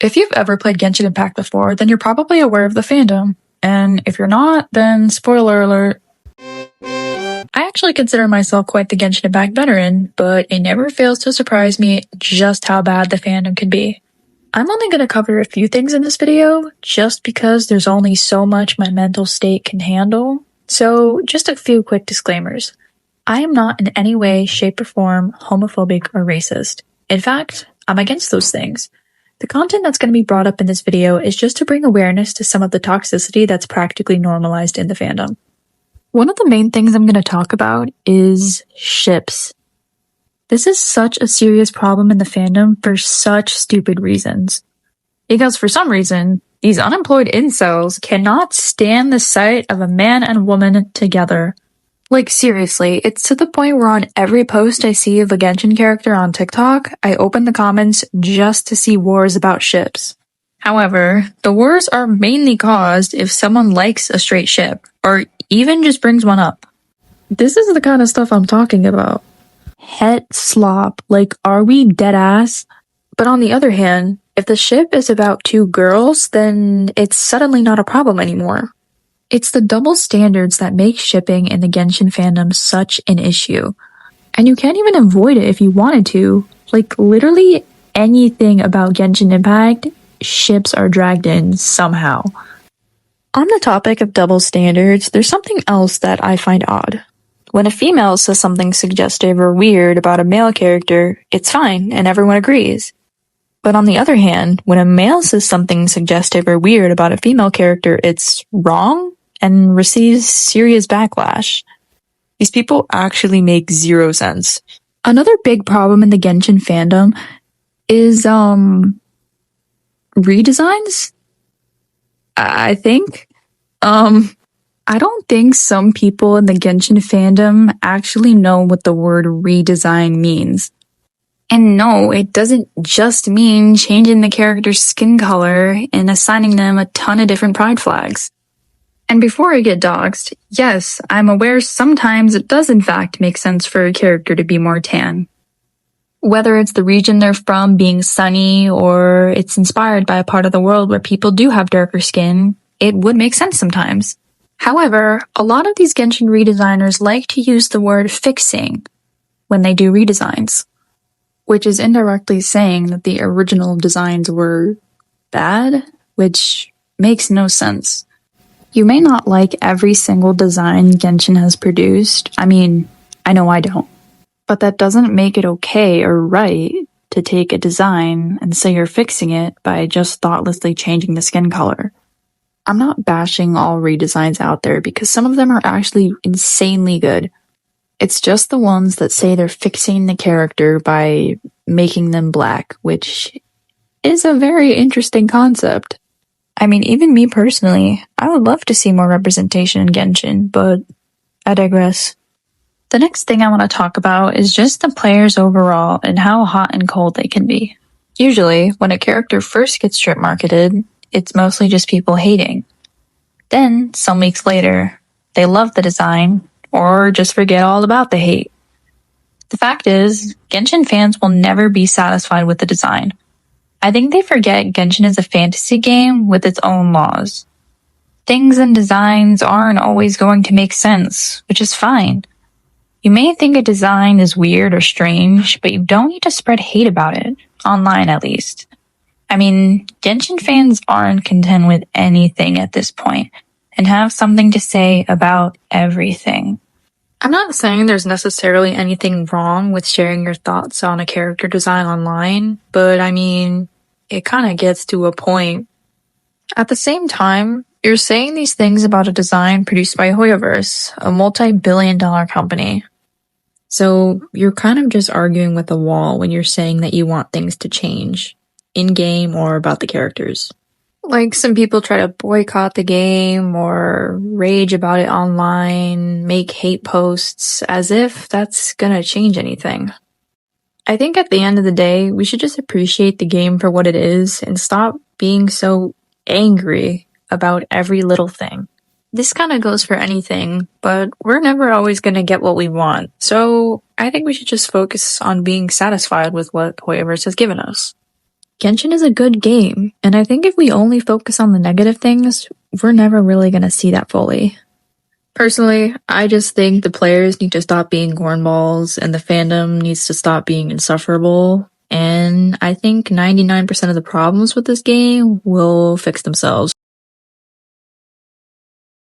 If you've ever played Genshin Impact before, then you're probably aware of the fandom. And if you're not, then spoiler alert. I actually consider myself quite the Genshin Impact veteran, but it never fails to surprise me just how bad the fandom can be. I'm only going to cover a few things in this video, just because there's only so much my mental state can handle. So just a few quick disclaimers. I am not in any way, shape, or form homophobic or racist. In fact, I'm against those things. The content that's going to be brought up in this video is just to bring awareness to some of the toxicity that's practically normalized in the fandom. One of the main things I'm going to talk about is ships. This is such a serious problem in the fandom for such stupid reasons. Because for some reason, these unemployed incels cannot stand the sight of a man and woman together. Like seriously, it's to the point where on every post I see of a Genshin character on TikTok, I open the comments just to see wars about ships. However, the wars are mainly caused if someone likes a straight ship, or even just brings one up. This is the kind of stuff I'm talking about. Het slop, like are we dead ass? But on the other hand, if the ship is about two girls, then it's suddenly not a problem anymore. It's the double standards that make shipping in the Genshin fandom such an issue. And you can't even avoid it if you wanted to. Like, literally anything about Genshin Impact, ships are dragged in somehow. On the topic of double standards, there's something else that I find odd. When a female says something suggestive or weird about a male character, it's fine and everyone agrees. But on the other hand, when a male says something suggestive or weird about a female character, it's wrong and receives serious backlash. These people actually make zero sense. Another big problem in the Genshin fandom is, redesigns? I think. I don't think some people in the Genshin fandom actually know what the word redesign means. And no, it doesn't just mean changing the character's skin color and assigning them a ton of different pride flags. And before I get doxxed, yes, I'm aware sometimes it does in fact make sense for a character to be more tan. Whether it's the region they're from being sunny or it's inspired by a part of the world where people do have darker skin, it would make sense sometimes. However, a lot of these Genshin redesigners like to use the word fixing when they do redesigns, which is indirectly saying that the original designs were bad, which makes no sense. You may not like every single design Genshin has produced. I mean, I know I don't. But that doesn't make it okay or right to take a design and say you're fixing it by just thoughtlessly changing the skin color. I'm not bashing all redesigns out there because some of them are actually insanely good. It's just the ones that say they're fixing the character by making them black, which is a very interesting concept. I mean, even me personally, I would love to see more representation in Genshin, but I digress. The next thing I want to talk about is just the players overall and how hot and cold they can be. Usually, when a character first gets strip marketed, it's mostly just people hating. Then, some weeks later, they love the design, or just forget all about the hate. The fact is, Genshin fans will never be satisfied with the design. I think they forget Genshin is a fantasy game with its own laws. Things and designs aren't always going to make sense, which is fine. You may think a design is weird or strange, but you don't need to spread hate about it, online at least. I mean, Genshin fans aren't content with anything at this point, and have something to say about everything. I'm not saying there's necessarily anything wrong with sharing your thoughts on a character design online, but I mean, it kind of gets to a point. At the same time, you're saying these things about a design produced by Hoyoverse, a multi-billion-dollar company. So you're kind of just arguing with a wall when you're saying that you want things to change, in-game or about the characters. Like some people try to boycott the game or rage about it online, make hate posts, as if that's gonna change anything. I think at the end of the day, we should just appreciate the game for what it is and stop being so angry about every little thing. This kind of goes for anything, but we're never always going to get what we want. So I think we should just focus on being satisfied with what Hoyoverse has given us. Genshin is a good game, and I think if we only focus on the negative things, we're never really gonna see that fully. Personally, I just think the players need to stop being cornballs and the fandom needs to stop being insufferable. And I think 99% of the problems with this game will fix themselves.